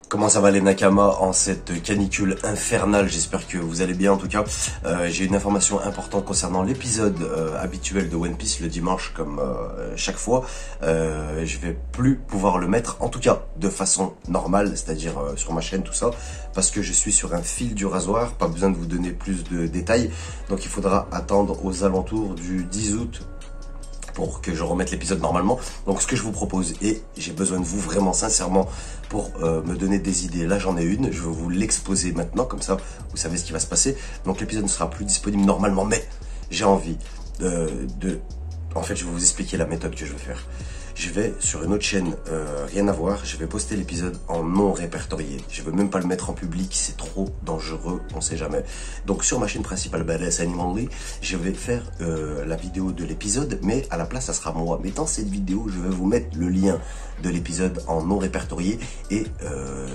Comment ça va les Nakama en cette canicule infernale? J'espère que vous allez bien en tout cas. J'ai une information importante concernant l'épisode habituel de One Piece le dimanche comme chaque fois. Je vais plus pouvoir le mettre, en tout cas de façon normale, c'est-à-dire sur ma chaîne tout ça, parce que je suis sur un fil du rasoir, pas besoin de vous donner plus de détails. Donc il faudra attendre aux alentours du 10 août pour que je remette l'épisode normalement. Donc ce que je vous propose, et j'ai besoin de vous vraiment sincèrement pour me donner des idées, là j'en ai une, je vais vous l'exposer maintenant, comme ça vous savez ce qui va se passer. Donc l'épisode ne sera plus disponible normalement, mais j'ai envie en fait je vais vous expliquer la méthode que je vais faire. Je vais sur une autre chaîne, rien à voir, je vais poster l'épisode en non répertorié. Je ne veux même pas le mettre en public, c'est trop dangereux, on sait jamais. Donc sur ma chaîne principale, Badass Anime Only, je vais faire la vidéo de l'épisode, mais à la place, ça sera moi. Mais dans cette vidéo, je vais vous mettre le lien de l'épisode en non répertorié et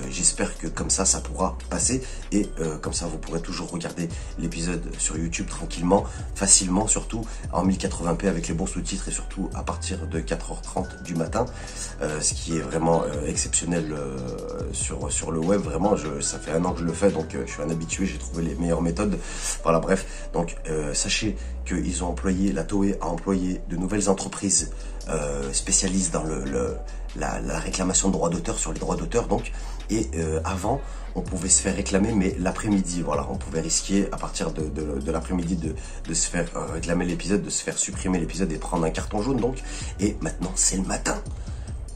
j'espère que comme ça pourra passer et comme ça, vous pourrez toujours regarder l'épisode sur YouTube tranquillement, facilement, surtout en 1080p avec les bons sous-titres et surtout à partir de 4h30 du matin, ce qui est vraiment exceptionnel sur le web. Vraiment, ça fait un an que je le fais, donc je suis un habitué, j'ai trouvé les meilleures méthodes. Voilà, bref, donc sachez qu'ils ont employé, la Toei a employé de nouvelles entreprises spécialistes dans la réclamation de droits d'auteur, sur les droits d'auteur donc, et avant on pouvait se faire réclamer, mais l'après-midi, voilà, on pouvait risquer à partir de l'après-midi de se faire réclamer l'épisode, de se faire supprimer l'épisode et prendre un carton jaune donc. Et maintenant c'est le matin.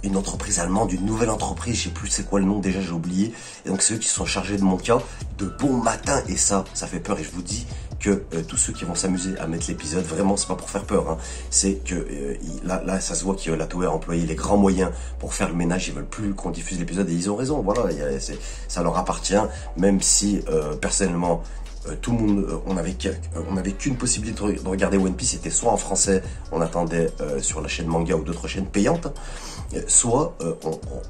Une entreprise allemande, une nouvelle entreprise, je sais plus c'est quoi le nom déjà, j'ai oublié. Et donc c'est eux qui sont chargés de mon cas de bon matin, et ça fait peur. Et je vous dis que tous ceux qui vont s'amuser à mettre l'épisode, vraiment c'est pas pour faire peur, hein. C'est que là ça se voit que la Toei a employé les grands moyens pour faire le ménage. Ils veulent plus qu'on diffuse l'épisode et ils ont raison. Voilà, ça leur appartient, même si personnellement tout le monde, on avait qu'une possibilité de regarder One Piece, c'était soit en français, on attendait sur la chaîne manga ou d'autres chaînes payantes, soit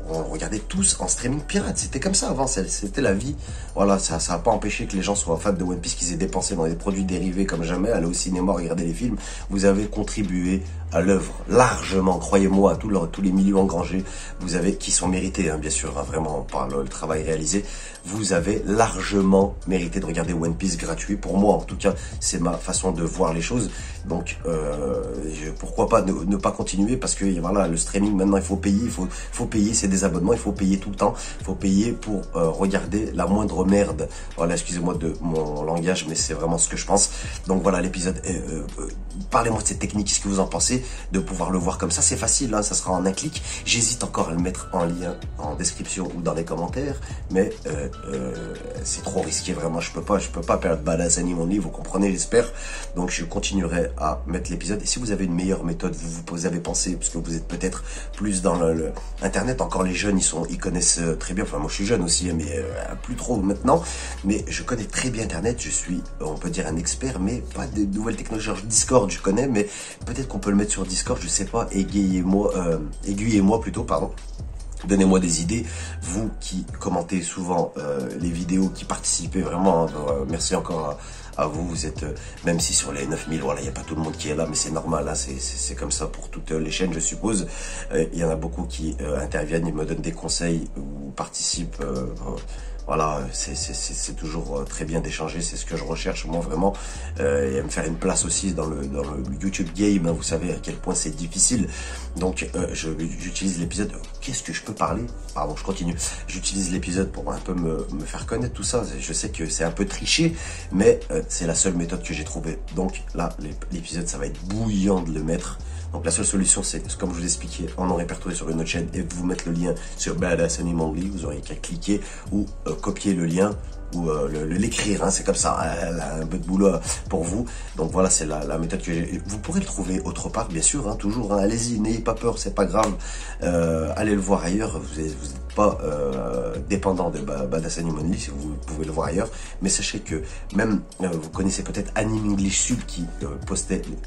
on regardait tous en streaming pirate. C'était comme ça avant, c'était la vie. Voilà, ça n'a pas empêché que les gens soient fans de One Piece, qu'ils aient dépensé dans des produits dérivés comme jamais, aller au cinéma, regarder les films. Vous avez contribué à l'œuvre largement, croyez-moi, à tous les millions engrangés, qui sont mérités, hein, bien sûr, hein, vraiment par le travail réalisé. Vous avez largement mérité de regarder One Piece gratuit. Pour moi, en tout cas, c'est ma façon de voir les choses. Donc, pourquoi pas ne pas continuer, parce que voilà, le streaming maintenant, il faut payer, il faut payer, c'est des abonnements, il faut payer tout le temps, il faut payer pour regarder la moindre merde. Voilà, excusez-moi de mon langage, mais c'est vraiment ce que je pense. Donc voilà, l'épisode. Parlez-moi de cette technique, qu'est-ce que vous en pensez, de pouvoir le voir comme ça? C'est facile, hein, ça sera en un clic. J'hésite encore à le mettre en lien en description ou dans les commentaires, mais c'est trop risqué, vraiment. Je peux pas perdre Badass Anime Only, vous comprenez, j'espère. Donc je continuerai à mettre l'épisode. Et si vous avez une meilleure méthode, vous avez pensé, parce que vous êtes peut-être plus dans le internet, encore les jeunes, ils connaissent très bien. Enfin, moi je suis jeune aussi, mais plus trop maintenant. Mais je connais très bien internet. Je suis, on peut dire, un expert, mais pas de nouvelles technologies. Discord, je connais, mais peut-être qu'on peut le mettre sur Discord, je sais pas. Aiguillez-moi plutôt, pardon. Donnez-moi des idées, vous qui commentez souvent les vidéos, qui participez vraiment, hein, merci encore à vous. Vous êtes, même si sur les 9000, voilà, il n'y a pas tout le monde qui est là, mais c'est normal, hein, c'est comme ça pour toutes les chaînes, je suppose. Il y en a beaucoup qui interviennent, ils me donnent des conseils ou participent. Voilà, c'est toujours très bien d'échanger, c'est ce que je recherche moi vraiment, et à me faire une place aussi dans le YouTube game, hein, vous savez à quel point c'est difficile. Donc j'utilise l'épisode, qu'est-ce que je peux parler? Pardon, je continue. J'utilise l'épisode pour un peu me faire connaître tout ça. Je sais que c'est un peu triché, mais c'est la seule méthode que j'ai trouvée. Donc là, l'épisode, ça va être bouillant de le mettre. Donc la seule solution, c'est, comme je vous expliquais, en répertorié sur une autre chaîne et vous mettre le lien sur Badass Anime Only. Vous aurez qu'à cliquer ou copier le lien ou l'écrire, hein, c'est comme ça, elle a un peu de boulot pour vous. Donc voilà, c'est la méthode que j'ai. Vous pourrez le trouver autre part, bien sûr, hein, toujours, hein, allez-y, n'ayez pas peur, c'est pas grave, allez le voir ailleurs, vous n'êtes pas dépendant de Badass Anime Only, si vous pouvez le voir ailleurs, mais sachez que même, vous connaissez peut-être Anime English Sub qui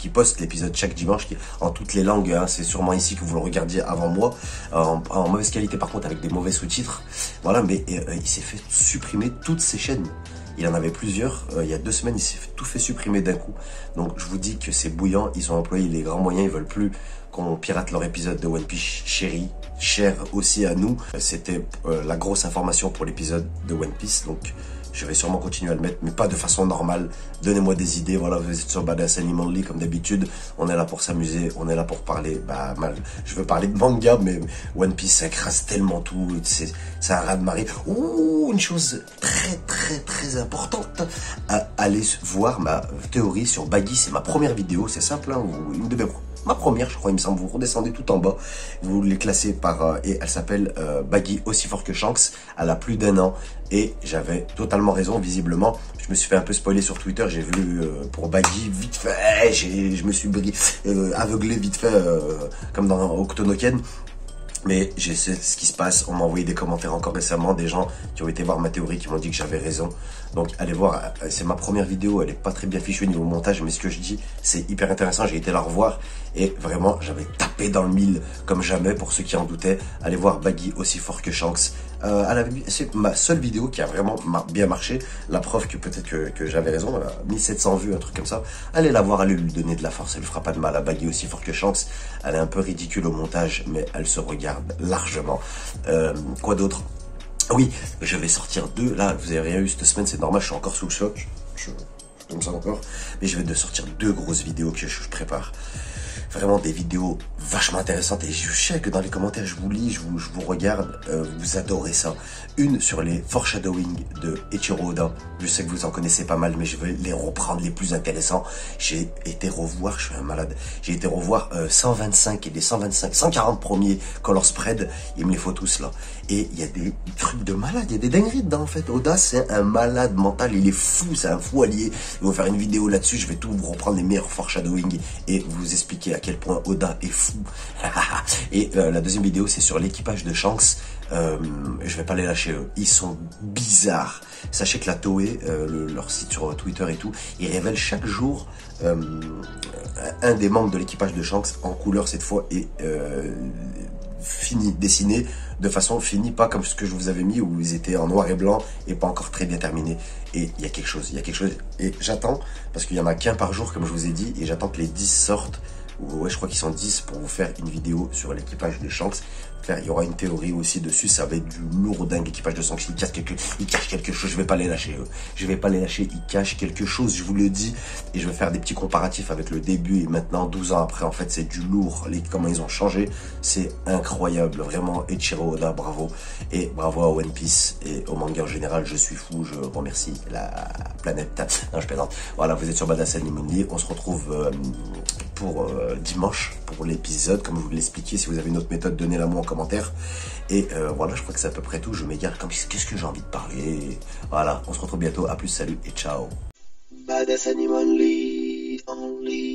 poste l'épisode chaque dimanche, en toutes les langues, hein, c'est sûrement ici que vous le regardiez avant moi, en mauvaise qualité par contre, avec des mauvais sous-titres, voilà, mais il s'est fait supprimer toutes ces chaînes. Il en avait plusieurs, il y a 2 semaines, il s'est tout fait supprimer d'un coup. Donc je vous dis que c'est bouillant, ils ont employé les grands moyens, ils veulent plus qu'on pirate leur épisode de One Piece chéri, cher aussi à nous. C'était la grosse information pour l'épisode de One Piece, donc je vais sûrement continuer à le mettre, mais pas de façon normale. Donnez-moi des idées, voilà, vous êtes sur Badass Animal comme d'habitude. On est là pour s'amuser, on est là pour parler, je veux parler de manga, mais One Piece, ça écrase tellement tout, c'est un raz-de-marée. Ouh, une chose très importante, allez voir ma théorie sur Baggy, c'est ma première vidéo, c'est simple, hein, ma première, je crois, il me semble. Vous redescendez tout en bas, vous les classez par et elle s'appelle Baggy aussi fort que Shanks. Elle a plus d'1 an et j'avais totalement raison. Visiblement, je me suis fait un peu spoiler sur Twitter. J'ai vu pour Baggy vite fait, je me suis aveuglé vite fait comme dans Octonoken. Mais je sais ce qui se passe, on m'a envoyé des commentaires encore récemment, des gens qui ont été voir ma théorie, qui m'ont dit que j'avais raison. Donc allez voir, c'est ma première vidéo, elle est pas très bien fichue au niveau montage, mais ce que je dis, c'est hyper intéressant, j'ai été la revoir, et vraiment, j'avais tapé dans le mille comme jamais, pour ceux qui en doutaient. Allez voir Baggy aussi fort que Shanks. C'est ma seule vidéo qui a vraiment bien marché, la preuve que peut-être que j'avais raison, elle a 1700 vues, un truc comme ça. Allez la voir, allez lui donner de la force, elle lui fera pas de mal. À Baggy aussi fort que Shanks, elle est un peu ridicule au montage, mais elle se regarde largement. Quoi d'autre? Oui, je vais sortir 2, là, vous avez rien eu cette semaine, c'est normal, je suis encore sous le choc, je tombe ça encore, mais je vais sortir 2 grosses vidéos que je prépare. Vraiment des vidéos vachement intéressantes, et je sais que dans les commentaires je vous lis, je vous regarde, vous adorez ça. Une sur les foreshadowing de Eiichiro Oda, je sais que vous en connaissez pas mal, mais je vais les reprendre les plus intéressants. J'ai été revoir, je suis un malade, j'ai été revoir 125 et les 140 premiers color spread, il me les faut tous là. Et il y a des trucs de malade, il y a des dingueries dedans en fait. Oda c'est un malade mental, il est fou, c'est un fou allié. Je vais vous faire une vidéo là-dessus, je vais tout vous reprendre les meilleurs foreshadowing et vous expliquer à quel point Oda est fou. Et la deuxième vidéo c'est sur l'équipage de Shanks. Je vais pas les lâcher eux, ils sont bizarres. Sachez que la Toei, leur site sur Twitter et tout, ils révèlent chaque jour un des membres de l'équipage de Shanks en couleur cette fois et fini, dessiné de façon finie, pas comme ce que je vous avais mis où ils étaient en noir et blanc et pas encore très bien terminés. Et il y a quelque chose, et j'attends, parce qu'il y en a qu'un par jour comme je vous ai dit, et j'attends que les 10 sortent. Ouais, je crois qu'ils sont 10 pour vous faire une vidéo sur l'équipage de Shanks. Il y aura une théorie aussi dessus, ça va être du lourd dingue. L'équipage de Shanks, il cache quelque chose, je vais pas les lâcher. Je vais pas les lâcher, ils cachent quelque chose, je vous le dis. Et je vais faire des petits comparatifs avec le début et maintenant, 12 ans après, en fait, c'est du lourd. Comment ils ont changé, c'est incroyable. Vraiment, Eiichiro Oda, bravo. Et bravo à One Piece et au manga en général, je suis fou, je remercie la planète. Non, je plaisante. Voilà, vous êtes sur Badass Animal, on se retrouve pour dimanche pour l'épisode, comme je vous l'expliquais. Si vous avez une autre méthode, donnez-la moi en commentaire. Et voilà, je crois que c'est à peu près tout. Je m'égare comme qu'est-ce que j'ai envie de parler. Voilà, on se retrouve bientôt. À plus, salut et ciao. Badass Animal only.